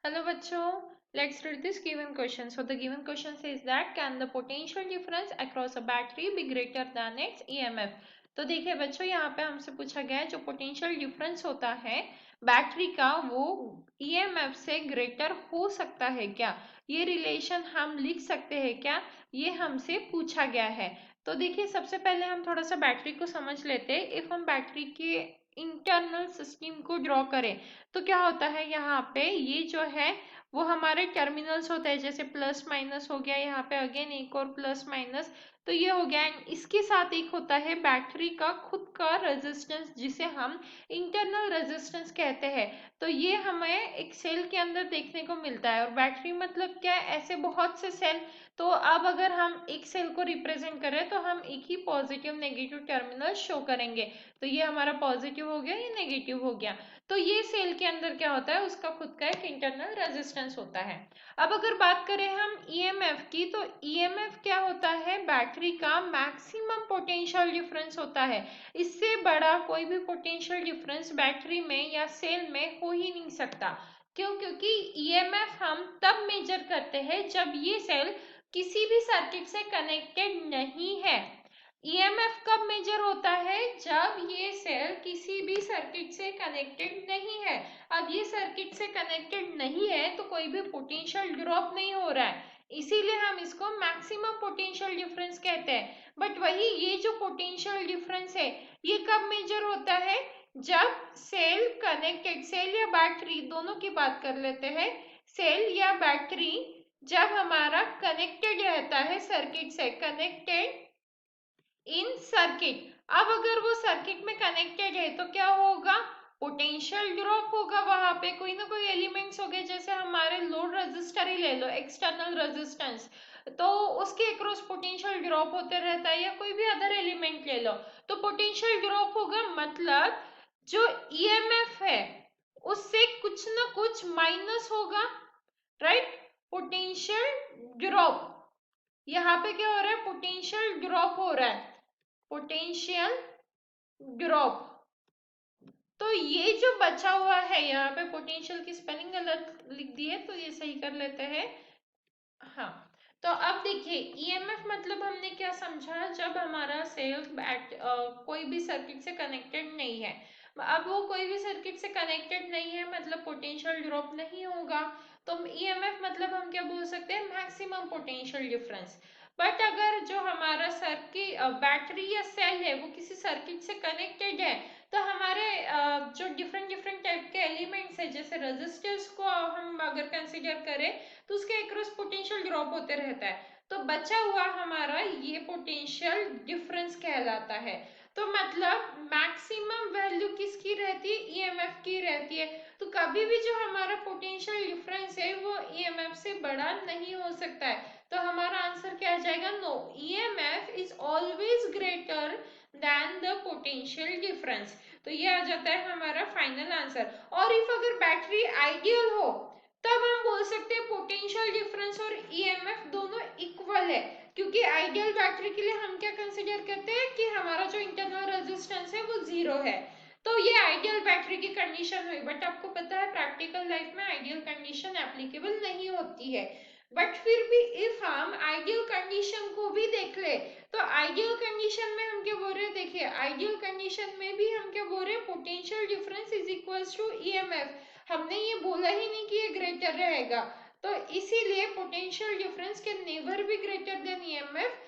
Hello bachcho, let's read this given question. So the given question says that can the potential difference across a battery be greater than its EMF? तो देखिए बच्चों यहाँ पे हमसे पूछा गया है जो पोटेंशियल डिफरेंस होता है बैटरी का वो EMF से ग्रेटर हो सकता है क्या, ये रिलेशन हम लिख सकते हैं क्या, ये हमसे पूछा गया है। तो देखिए सबसे पहले हम थोड़ा सा बैटरी को समझ लेते हैं। इफ हम बैटरी के इंटरनल सिस्टम को ड्रॉ करें तो क्या होता है, यहाँ पे ये जो है वो हमारे टर्मिनल्स होते हैं, जैसे प्लस माइनस हो गया, यहाँ पे अगेन एक और प्लस माइनस, तो ये हो गया। एंड इसके साथ एक होता है बैटरी का खुद का रेजिस्टेंस जिसे हम इंटरनल रेजिस्टेंस कहते हैं। तो ये हमें एक सेल के अंदर देखने को मिलता है। और बैटरी मतलब क्या है, ऐसे बहुत से सेल। तो अब अगर हम एक सेल को रिप्रेजेंट करें तो हम एक ही पॉजिटिव नेगेटिव टर्मिनल शो करेंगे। तो ये हमारा पॉजिटिव हो गया, ये नेगेटिव हो गया। तो ये सेल के अंदर क्या होता है, उसका खुद का एक इंटरनल रेजिस्टेंस होता है। अब अगर बात करें हम ईएमएफ की, तो ईएमएफ क्या होता है, बैटरी का मैक्सिमम पोटेंशियल डिफरेंस होता है। इससे बड़ा कोई भी पोटेंशियल डिफरेंस बैटरी में या सेल में हो ही नहीं सकता। क्यों? क्योंकि ईएमएफ हम तब मेजर करते हैं जब ये सेल किसी भी सर्किट से कनेक्टेड नहीं है। ईएमएफ कब मेजर होता है, जब ये सेल किसी भी सर्किट से कनेक्टेड नहीं है। अब ये सर्किट से कनेक्टेड नहीं है तो कोई भी पोटेंशियल ड्रॉप नहीं हो रहा है, इसीलिए हम इसको मैक्सिमम पोटेंशियल डिफरेंस कहते हैं। बट वही ये जो पोटेंशियल डिफरेंस है ये कब मेजर होता है, जब सेल कनेक्टेड, सेल या बैटरी दोनों की बात कर लेते हैं, सेल या बैटरी जब हमारा कनेक्टेड रहता है सर्किट से, कनेक्टेड इन सर्किट। अब अगर वो सर्किट में कनेक्टेड है तो क्या होगा, पोटेंशियल ड्रॉप होगा। वहां पे कोई ना कोई एलिमेंट्स हो गए, जैसे हमारे लोड रेजिस्टर ही ले लो, एक्सटर्नल रेजिस्टेंस, तो उसके अक्रॉस पोटेंशियल ड्रॉप होते रहता है, या कोई भी अदर एलिमेंट ले लो तो पोटेंशियल ड्रॉप होगा। मतलब जो ईएमएफ है उससे कुछ ना कुछ माइनस होगा, राइट। पोटेंशियल ड्रॉप, यहाँ पे क्या हो रहा है, पोटेंशियल ड्रॉप हो रहा है, पोटेंशियल ड्रॉप। तो ये जो बचा हुआ है, यहाँ पे पोटेंशियल की स्पेलिंग गलत लिख दी है तो ये सही कर लेते हैं। हाँ, तो अब देखिए ईएमएफ मतलब हमने क्या समझा, जब हमारा सेल कोई भी सर्किट से कनेक्टेड नहीं है। अब वो कोई भी सर्किट से कनेक्टेड नहीं है मतलब पोटेंशियल ड्रॉप नहीं होगा। तो ईएमएफ मतलब हम क्या बोल सकते हैं, मैक्सिमम पोटेंशियल डिफरेंस। बट अगर जो हमारा सर्किट बैटरी या सेल है वो किसी सर्किट से कनेक्टेड है, तो हमारे जो डिफरेंट डिफरेंट टाइप के एलिमेंट्स है, जैसे रेजिस्टर्स को हम अगर कंसिडर करें तो उसके अक्रॉस पोटेंशियल ड्रॉप होते रहता है। तो बचा हुआ हमारा ये पोटेंशियल डिफरेंस कहलाता है। तो मतलब मैक्सिमम वैल्यू किसकी रहती है, ईएमएफ की रहती है। तो कभी भी जो हमारा पोटेंशियल डिफरेंस है वो ईएमएफ से बड़ा नहीं हो सकता है। तो हमारा आंसर क्या आ जाएगा, no, EMF is always greater than the potential difference. तो ये आ जाता है हमारा फाइनल आंसर। और इफ अगर बैटरी आइडियल हो तब हम बोल सकते हैं पोटेंशियल डिफरेंस और ईएमएफ दोनों इक्वल है। क्योंकि आइडियल बैटरी के लिए हम क्या कंसीडर करते हैं कि हमारा जो इंटरनल रेजिस्टेंस है वो जीरो है। तो ये आइडियल बैटरी की कंडीशन हुई। बट आपको पता है प्रैक्टिकल लाइफ में आइडियल कंडीशन एप्लीकेबल नहीं होती है। बट फिर भी इफ हम आइडियल कंडीशन को भी देख ले, तो आइडियल कंडीशन में हम क्या बोल रहे हैं, देखिए आइडियल कंडीशन में भी हम क्या बोल रहे हैं, potential difference is equals to EMF. हमने ये बोला ही नहीं कि ये ग्रेटर रहेगा। तो इसीलिए potential difference can never be greater than EMF,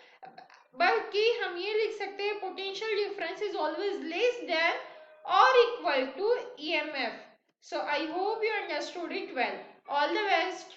बल्कि हम ये लिख सकते हैं potential difference is always less than और equal to EMF. So I hope you understood it well. All the best.